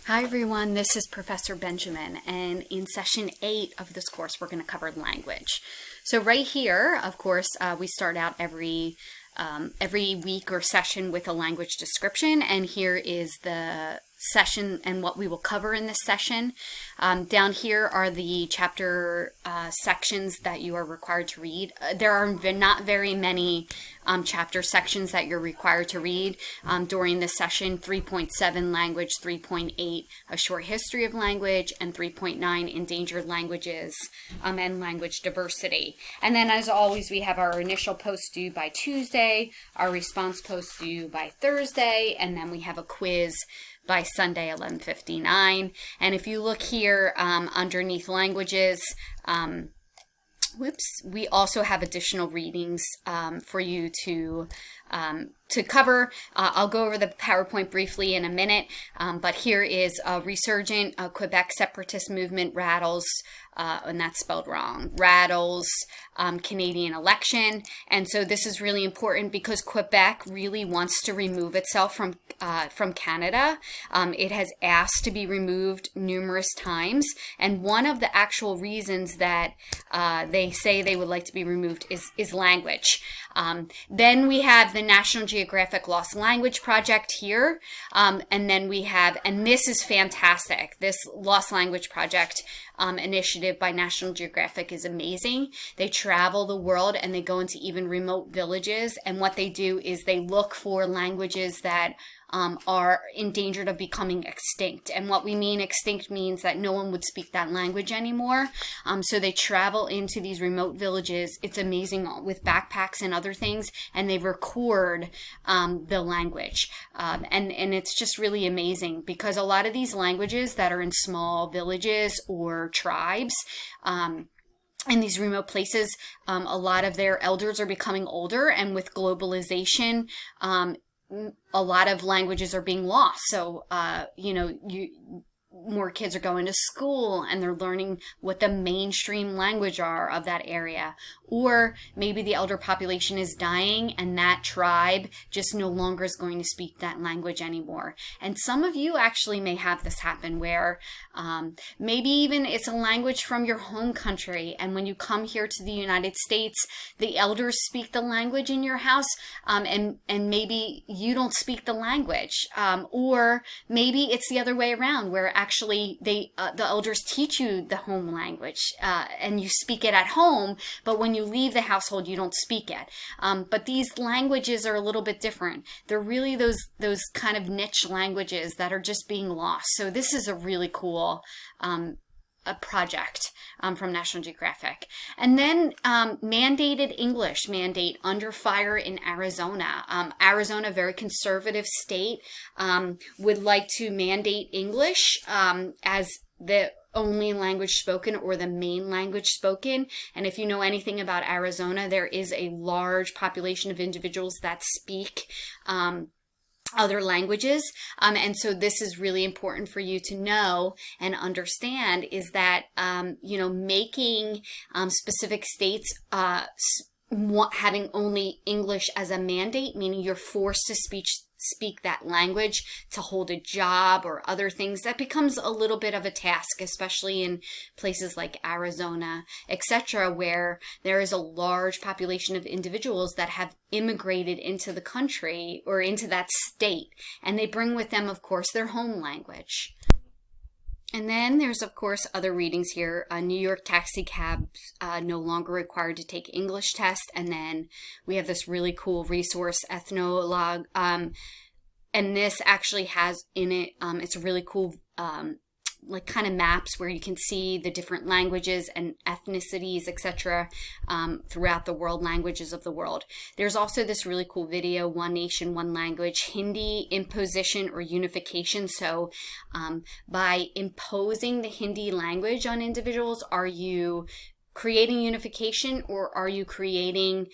Hi everyone, this is Professor Benjamin, and in session 8 of this course we're going to cover language. So right here, of course, we start out every week or session with a language description, and here is the session and what we will cover in this session. Down here are the chapter sections that you are required to read. There are not very many chapter sections that you're required to read during this session. 3.7 language, 3.8 a short history of language, and 3.9 endangered languages and language diversity. And then as always, we have our initial post due by Tuesday, our response post due by Thursday, and then we have a quiz by Sunday, 11:59. And if you look here underneath languages, we also have additional readings for you to cover. I'll go over the PowerPoint briefly in a minute, but here is a resurgent Quebec separatist movement rattles, and that's spelled wrong, rattles Canadian election. And so this is really important because Quebec really wants to remove itself from Canada. It has asked to be removed numerous times, and one of the actual reasons that they say they would like to be removed is language. Then we have the National Geographic Lost Language Project here, and then we have, and this is fantastic, this Lost Language Project initiative by National Geographic is amazing. They travel the world and they go into even remote villages, and what they do is they look for languages that are endangered of becoming extinct. And what we mean extinct means that no one would speak that language anymore. So they travel into these remote villages. It's amazing, with backpacks and other things, and they record the language. And it's just really amazing because a lot of these languages that are in small villages or tribes, in these remote places, a lot of their elders are becoming older, and with globalization, a lot of languages are being lost. So, more kids are going to school and they're learning what the mainstream language are of that area. Or maybe the elder population is dying and that tribe just no longer is going to speak that language anymore. And some of you actually may have this happen where maybe even it's a language from your home country, and when you come here to the United States, the elders speak the language in your house, and maybe you don't speak the language. Or maybe it's the other way around, where actually the elders teach you the home language, and you speak it at home, but when you leave the household, you don't speak it. But these languages are a little bit different. They're really those kind of niche languages that are just being lost. So this is a really cool a project from National Geographic. And then mandated English mandate under fire in Arizona. Arizona, very conservative state, would like to mandate English as the only language spoken or the main language spoken. And if you know anything about Arizona, there is a large population of individuals that speak other languages. And so this is really important for you to know and understand, is that, making specific states having only English as a mandate, meaning you're forced to speak that language to hold a job or other things, that becomes a little bit of a task, especially in places like Arizona, etc., where there is a large population of individuals that have immigrated into the country or into that state, and they bring with them, of course, their home language. And then there's, of course, other readings here. New York taxi cabs no longer required to take English test. And then we have this really cool resource, Ethnologue. And this actually has in it, it's a really cool kind of maps where you can see the different languages and ethnicities, etc., throughout the world, languages of the world. There's also this really cool video, One Nation, One Language, Hindi imposition or unification. So by imposing the Hindi language on individuals, are you creating unification, or are you creating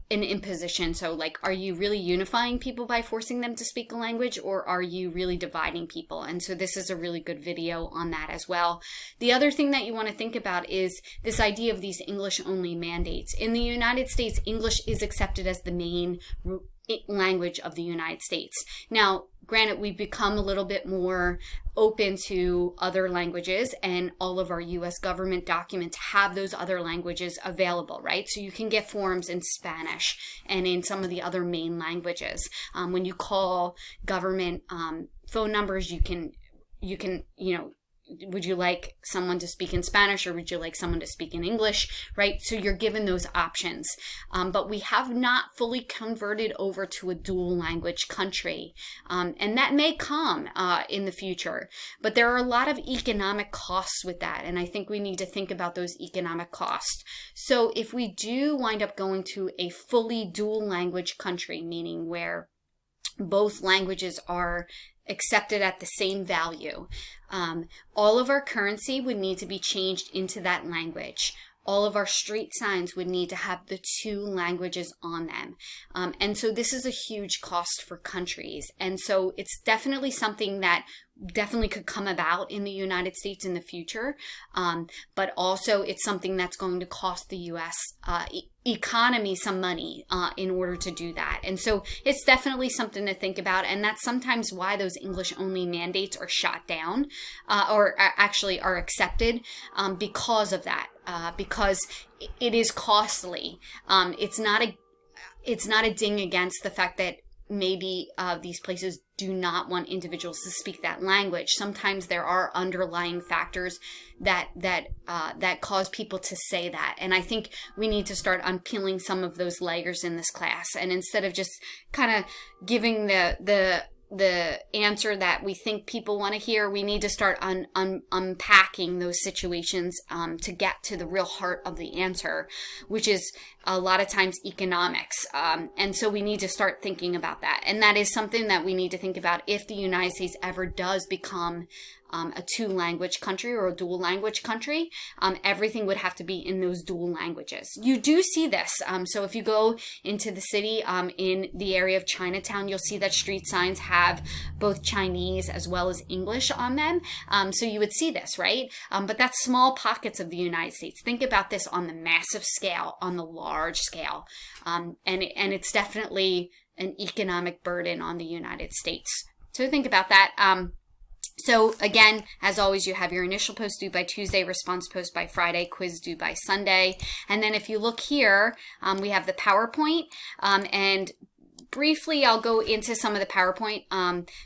an imposition? So like, are you really unifying people by forcing them to speak a language, or are you really dividing people? And so this is a really good video on that as well. The other thing that you want to think about is this idea of these English only mandates. In the United States, English is accepted as the main language of the United States. Now, granted, we've become a little bit more open to other languages, and all of our U.S. government documents have those other languages available, right? So you can get forms in Spanish and in some of the other main languages. When you call government phone numbers, you can, would you like someone to speak in Spanish or would you like someone to speak in English, right? So you're given those options. But we have not fully converted over to a dual language country. And that may come in the future. But there are a lot of economic costs with that. And I think we need to think about those economic costs. So if we do wind up going to a fully dual language country, meaning where both languages are accepted at the same value, all of our currency would need to be changed into that language. All of our street signs would need to have the two languages on them. And so this is a huge cost for countries. And so it's definitely something that definitely could come about in the United States in the future. But also it's something that's going to cost the U.S. Economy some money in order to do that. And so it's definitely something to think about. And that's sometimes why those English only mandates are shot down or actually are accepted because of that. Because it is costly. It's not a ding against the fact that maybe these places do not want individuals to speak that language. Sometimes there are underlying factors that cause people to say that. And I think we need to start unpeeling some of those layers in this class. And instead of just kind of giving the answer that we think people want to hear, we need to start unpacking those situations to get to the real heart of the answer, which is a lot of times economics. And so we need to start thinking about that. And that is something that we need to think about if the United States ever does become a two-language country or a dual-language country. Everything would have to be in those dual languages. You do see this. So if you go into the city in the area of Chinatown, you'll see that street signs have both Chinese as well as English on them. So you would see this, right? But that's small pockets of the United States. Think about this on the massive scale, on the large scale. And it's definitely an economic burden on the United States. So think about that. So again, as always, you have your initial post due by Tuesday, response post by Friday, quiz due by Sunday. And then if you look here, we have the PowerPoint. And briefly, I'll go into some of the PowerPoint.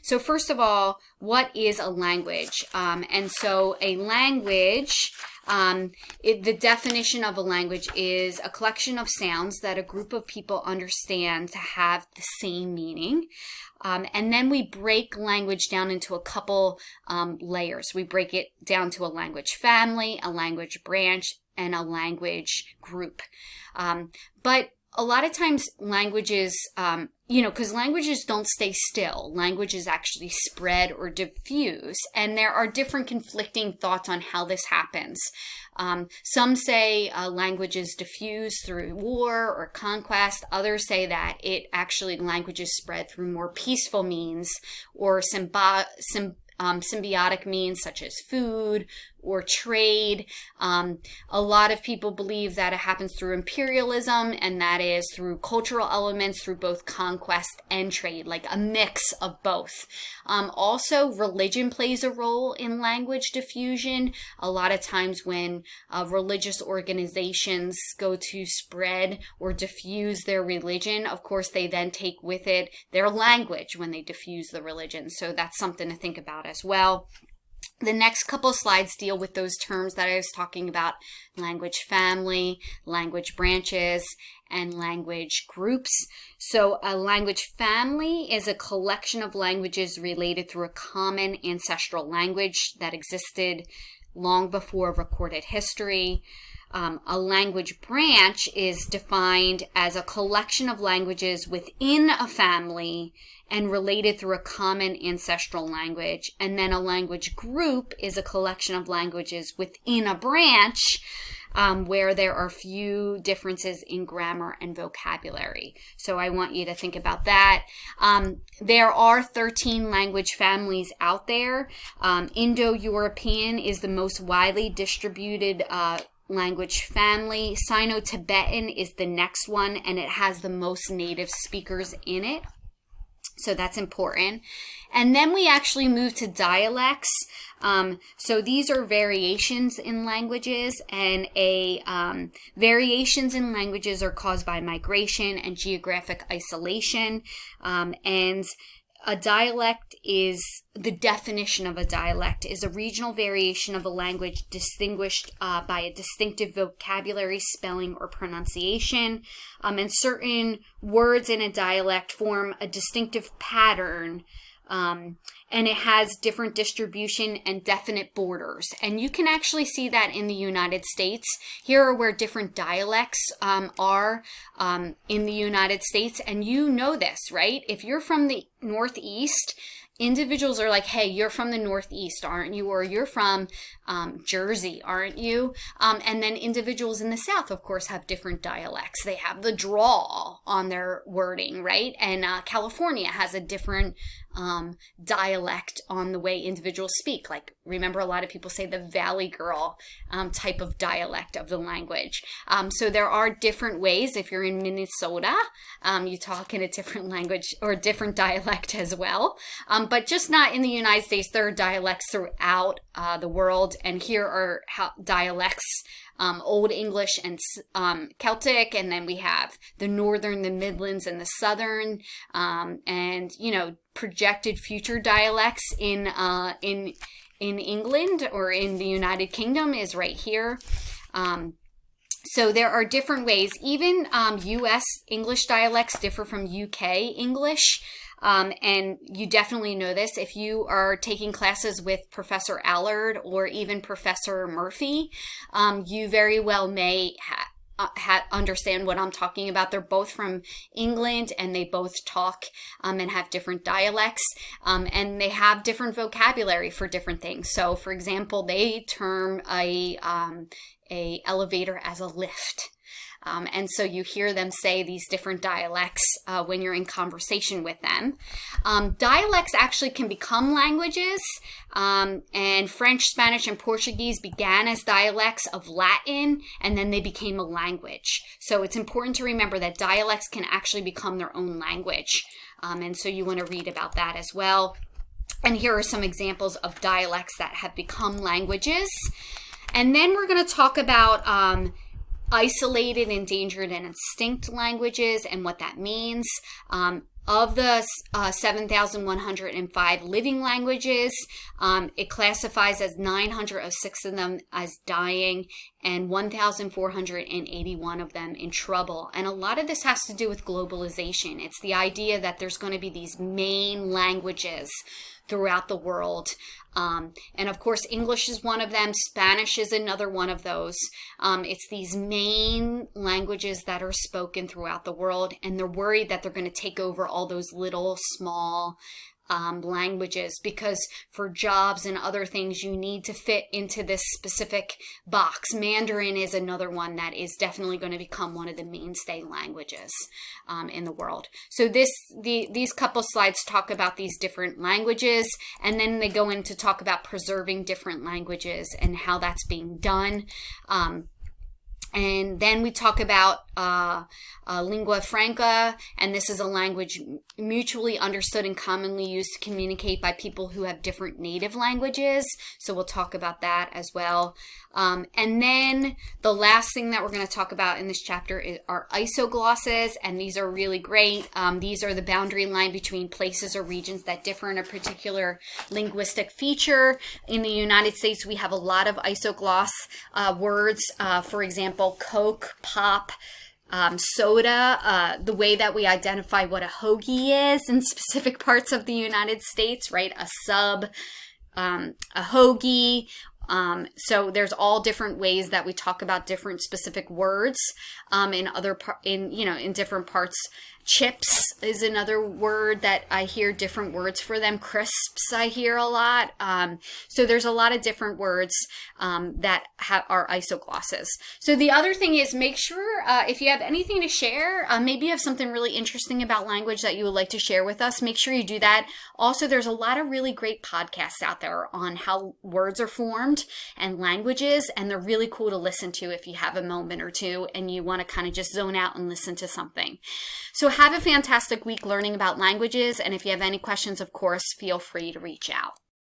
So first of all, what is a language? And so a language, the definition of a language is a collection of sounds that a group of people understand to have the same meaning. And then we break language down into a couple layers. We break it down to a language family, a language branch, and a language group. But a lot of times languages, because languages don't stay still. Languages actually spread or diffuse. And there are different conflicting thoughts on how this happens. Some say languages diffuse through war or conquest. Others say that languages spread through more peaceful means or symbiotic means such as food or trade. A lot of people believe that it happens through imperialism, and that is through cultural elements, through both conquest and trade, like a mix of both. Also, religion plays a role in language diffusion. A lot of times when religious organizations go to spread or diffuse their religion, of course, they then take with it their language when they diffuse the religion. So that's something to think about as well. The next couple slides deal with those terms that I was talking about: language family, language branches, and language groups. So a language family is a collection of languages related through a common ancestral language that existed long before recorded history. A language branch is defined as a collection of languages within a family and related through a common ancestral language. And then a language group is a collection of languages within a branch where there are few differences in grammar and vocabulary. So I want you to think about that. There are 13 language families out there. Indo-European is the most widely distributed language family. Sino-Tibetan is the next one, and it has the most native speakers in it. So that's important. And then we actually move to dialects. So these are variations in languages, and variations in languages are caused by migration and geographic isolation. And a dialect is, the definition of a dialect is a regional variation of a language distinguished by a distinctive vocabulary, spelling, or pronunciation. And certain words in a dialect form a distinctive pattern, and it has different distribution and definite borders. And you can actually see that in the United States. Here are where different dialects are in the United States. And you know this, right? If you're from the Northeast, individuals are like, hey, you're from the Northeast, aren't you? Or you're from Jersey, aren't you? And then individuals in the South, of course, have different dialects. They have the drawl on their wording, right? And California has a different dialect on the way individuals speak. Like, remember, a lot of people say the Valley Girl type of dialect of the language. So there are different ways. If you're in Minnesota, you talk in a different language or different dialect as well. But just not in the United States. There are dialects throughout the world. And here are dialects, Old English and Celtic, and then we have the Northern, the Midlands, and the Southern, and, you know, projected future dialects in England or in the United Kingdom is right here. So there are different ways. Even U.S. English dialects differ from U.K. English. And you definitely know this if you are taking classes with Professor Allard or even Professor Murphy. You very well may understand what I'm talking about. They're both from England, and they both talk and have different dialects, and they have different vocabulary for different things. So, for example, they term a elevator as a lift. And so you hear them say these different dialects when you're in conversation with them. Dialects actually can become languages, and French, Spanish, and Portuguese began as dialects of Latin, and then they became a language. So it's important to remember that dialects can actually become their own language. And so you want to read about that as well. And here are some examples of dialects that have become languages. And then we're going to talk about isolated, endangered, and extinct languages and what that means. Of the 7,105 living languages, it classifies as 906 of them as dying and 1,481 of them in trouble. And a lot of this has to do with globalization. It's the idea that there's going to be these main languages throughout the world. And of course, English is one of them. Spanish is another one of those. It's these main languages that are spoken throughout the world, and they're worried that they're going to take over all those little small languages, because for jobs and other things you need to fit into this specific box. Mandarin is another one that is definitely going to become one of the mainstay languages in the world. So these couple slides talk about these different languages, and then they go into talk about preserving different languages and how that's being done. And then we talk about lingua franca, and this is a language mutually understood and commonly used to communicate by people who have different native languages. So we'll talk about that as well. And then the last thing that we're going to talk about in this chapter are isoglosses, and these are really great. These are the boundary line between places or regions that differ in a particular linguistic feature. In the United States, we have a lot of isogloss words. For example, Coke, pop, soda, the way that we identify what a hoagie is in specific parts of the United States, right? A sub, a hoagie. So there's all different ways that we talk about different specific words in different parts Chips is another word that I hear different words for them. Crisps I hear a lot. So there's a lot of different words that are isoglosses. So the other thing is, make sure if you have anything to share, maybe you have something really interesting about language that you would like to share with us, make sure you do that. Also, there's a lot of really great podcasts out there on how words are formed and languages, and they're really cool to listen to if you have a moment or two and you want to kind of just zone out and listen to something. So have a fantastic week learning about languages, and if you have any questions, of course, feel free to reach out.